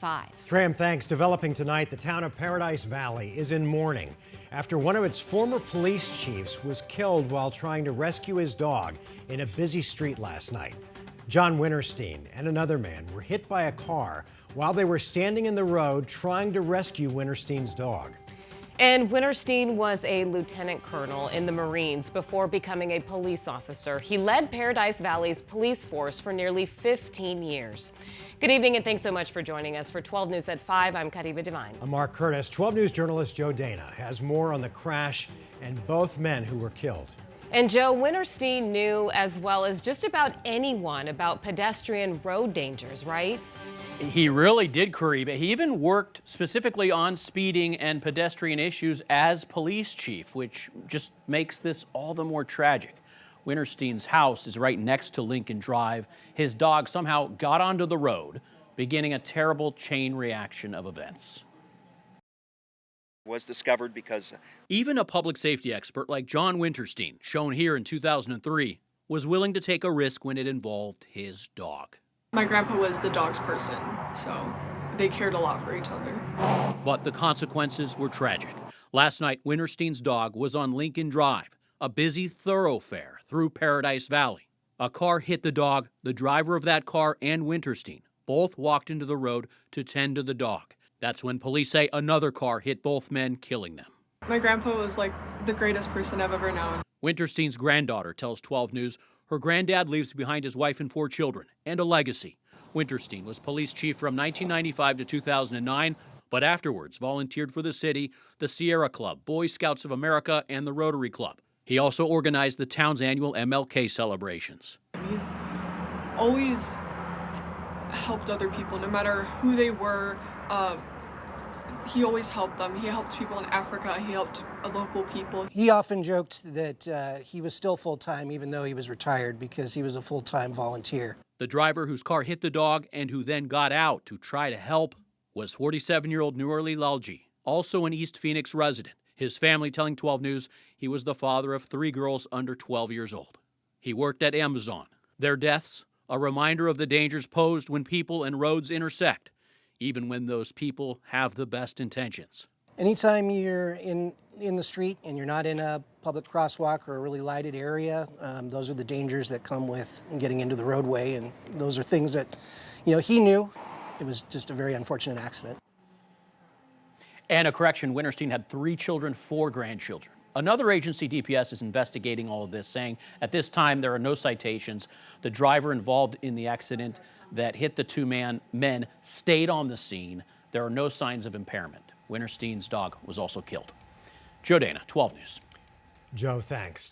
5. Tram, thanks. Developing tonight, the town of Paradise Valley is in mourning after one of its former police chiefs was killed while trying to rescue his dog in a busy street last night. John Winterstein and another man were hit by a car while they were standing in the road trying to rescue Winterstein's dog. And Winterstein was a lieutenant colonel in the Marines before becoming a police officer. He led Paradise Valley's police force for nearly 15 years. Good evening and thanks so much for joining us. For 12 News at 5, I'm Kariba Devine. I'm Mark Curtis. 12 News journalist Joe Dana has more on the crash and both men who were killed. And Joe, Winterstein knew as well as just about anyone about pedestrian road dangers, right? He really did, Kariba. He even worked specifically on speeding and pedestrian issues as police chief, which just makes this all the more tragic. Winterstein's house is right next to Lincoln Drive. His dog somehow got onto the road, beginning a terrible chain reaction of events. Was discovered because even a public safety expert like John Winterstein, shown here in 2003, was willing to take a risk when it involved his dog. My grandpa was the dog's person, so they cared a lot for each other. But the consequences were tragic. Last night, Winterstein's dog was on Lincoln Drive, a busy thoroughfare through Paradise Valley. A car hit the dog. The driver of that car and Winterstein both walked into the road to tend to the dog. That's when police say another car hit both men, killing them. My grandpa was like the greatest person I've ever known. Winterstein's granddaughter tells 12 News her granddad leaves behind his wife and 4 children and a legacy. Winterstein was police chief from 1995 to 2009, but afterwards volunteered for the city, the Sierra Club, Boy Scouts of America, and the Rotary Club. He also organized the town's annual MLK celebrations. He's always helped other people, no matter who they were. He always helped them. He helped people in Africa. He helped local people. He often joked that he was still full-time even though he was retired because he was a full-time volunteer. The driver whose car hit the dog and who then got out to try to help was 47-year-old Nurali Lalji, also an East Phoenix resident. His family telling 12 News he was the father of 3 girls under 12 years old. He worked at Amazon. Their deaths, a reminder of the dangers posed when people and roads intersect, even when those people have the best intentions. Anytime you're in the street and you're not in a public crosswalk or a really lighted area, those are the dangers that come with getting into the roadway, and those are things that, he knew. It was just a very unfortunate accident. And a correction, Winterstein had 3 children, 4 grandchildren. Another agency, DPS, is investigating all of this, saying at this time there are no citations. The driver involved in the accident that hit the 2 men stayed on the scene. There are no signs of impairment. Winterstein's dog was also killed. Joe Dana, 12 News. Joe, thanks.